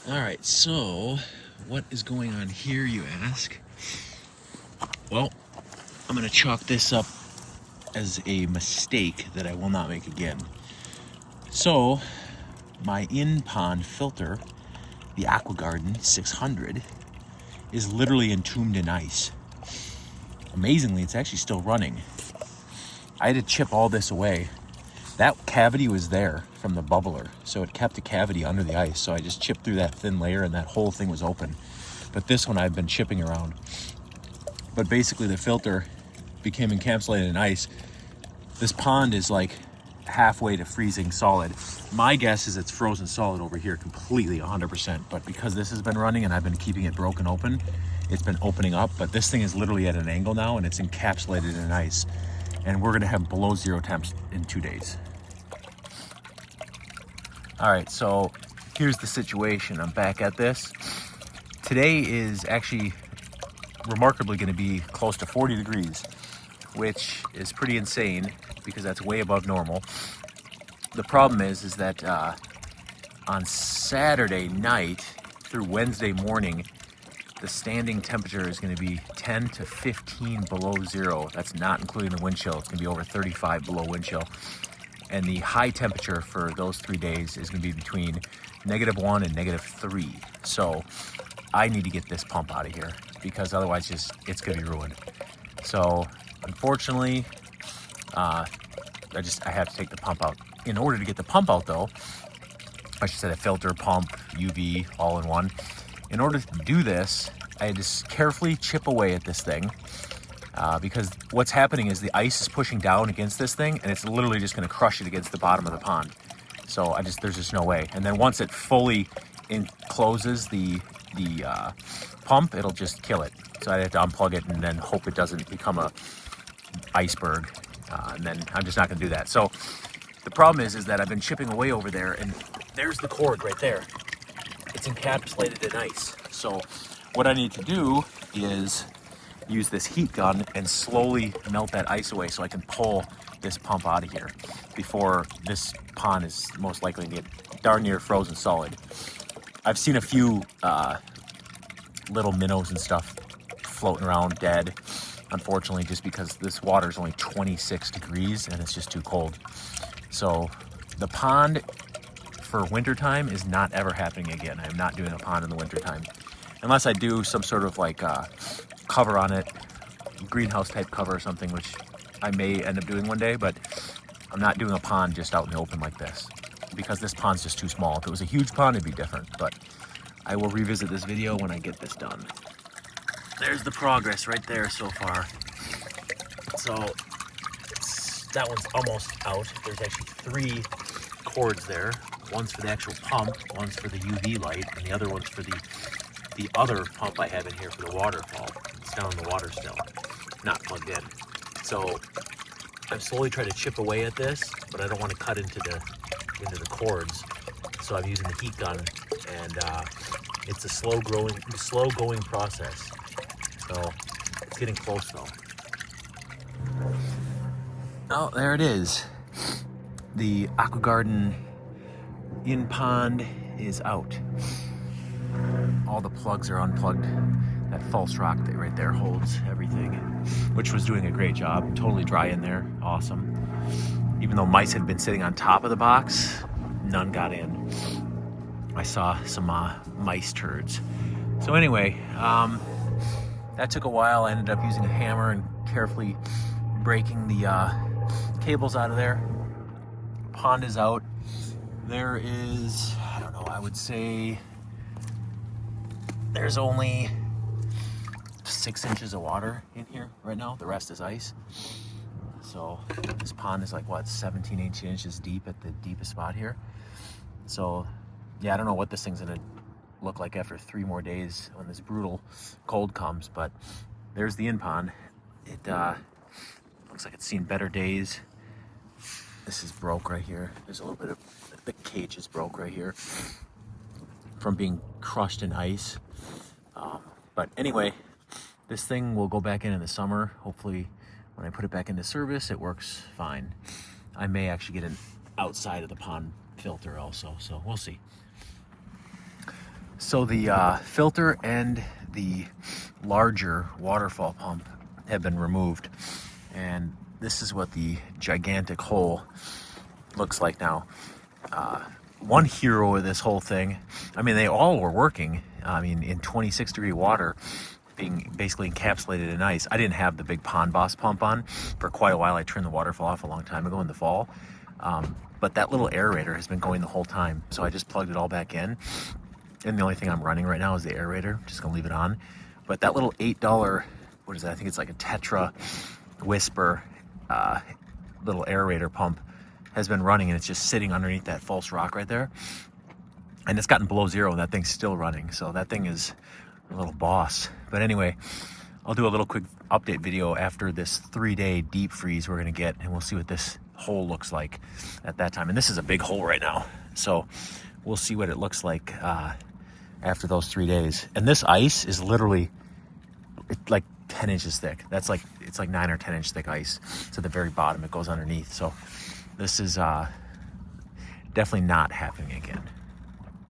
All right, so what is going on here, you ask? Well, I'm gonna chalk this up as a mistake that I will not make again. So, my in-pond filter, the AquaGarden 600, is literally entombed in ice. Amazingly, it's actually still running. I had to chip all this away. That cavity was there from the bubbler, so it kept a cavity under the ice. So I just chipped through that thin layer and that whole thing was open. But this one I've been chipping around. But basically the filter became encapsulated in ice. This pond is like halfway to freezing solid. My guess is it's frozen solid over here completely 100%, but because this has been running and I've been keeping it broken open, it's been opening up. But this thing is literally at an angle now and it's encapsulated in ice, and we're gonna have below 0 temps in 2 days. All right, so here's the situation. I'm back at this. Today is actually remarkably gonna be close to 40 degrees, which is pretty insane because that's way above normal. The problem is that on Saturday night through Wednesday morning, the standing temperature is going to be 10 to 15 below 0. That's not including the wind chill. It's going to be over 35 below wind chill. And the high temperature for those 3 days is going to be between -1 and -3. So I need to get this pump out of here because otherwise it's going to be ruined. So unfortunately, I have to take the pump out. In order to get the pump out though, I should say a filter, pump, UV, all in one. In order to do this, I had to carefully chip away at this thing because what's happening is the ice is pushing down against this thing and it's literally just going to crush it against the bottom of the pond. So there's just no way. And then once it fully encloses the pump, it'll just kill it. So I have to unplug it and then hope it doesn't become a iceberg. And then I'm just not going to do that. So the problem is that I've been chipping away over there, and there's the cord right there. It's encapsulated in ice. So what I need to do is use this heat gun and slowly melt that ice away so I can pull this pump out of here before this pond is most likely to get darn near frozen solid. I've seen a few little minnows and stuff floating around dead, unfortunately, just because this water is only 26 degrees and it's just too cold. So the pond for wintertime is not ever happening again. I'm not doing a pond in the wintertime. Unless I do some sort of like cover on it, greenhouse type cover or something, which I may end up doing one day, but I'm not doing a pond just out in the open like this because this pond's just too small. If it was a huge pond, it'd be different, but I will revisit this video when I get this done. There's the progress right there so far. So that one's almost out. There's actually 3 cords there. One's for the actual pump, one's for the UV light, and the other one's for the other pump I have in here for the waterfall. It's down in the water still, not plugged in. So I'm slowly trying to chip away at this, but I don't want to cut into the cords. So I'm using the heat gun, and it's a slow going process. So it's getting close though. Oh, there it is. The AquaGarden in-pond is out. All the plugs are unplugged. That false rock that right there holds everything, which was doing a great job. Totally dry in there. Awesome. Even though mice had been sitting on top of the box, none got in. I saw some mice turds. So anyway, that took a while. I ended up using a hammer and carefully breaking the cables out of there. Pond is out. There is, I don't know, I would say there's only 6 inches of water in here right now. The rest is ice. So this pond is like, what, 17, 18 inches deep at the deepest spot here. So yeah, I don't know what this thing's gonna look like after 3 more days when this brutal cold comes, but there's the in-pond. It looks like it's seen better days. This is broke right here. There's a little bit of, the cage is broke right here from being crushed in ice. But anyway, this thing will go back in the summer. Hopefully when I put it back into service, it works fine. I may actually get an outside of the pond filter also, so we'll see. So the filter and the larger waterfall pump have been removed, and this is what the gigantic hole looks like now. One hero of this whole thing, I mean, they all were working. I mean, in 26-degree water, being basically encapsulated in ice. I didn't have the big Pond Boss pump on for quite a while. I turned the waterfall off a long time ago in the fall. But that little aerator has been going the whole time. So I just plugged it all back in. And the only thing I'm running right now is the aerator. Just gonna leave it on. But that little $8, what is that? I think it's like a Tetra Whisper little aerator pump has been running, and it's just sitting underneath that false rock right there. And it's gotten below zero and that thing's still running. So that thing is a little boss. But anyway, I'll do a little quick update video after this 3-day deep freeze we're gonna get, and we'll see what this hole looks like at that time. And this is a big hole right now. So we'll see what it looks like after those 3 days. And this ice is literally like 10 inches thick. That's like, it's like 9 or 10 inch thick ice to the very bottom. It goes underneath. So this is definitely not happening again.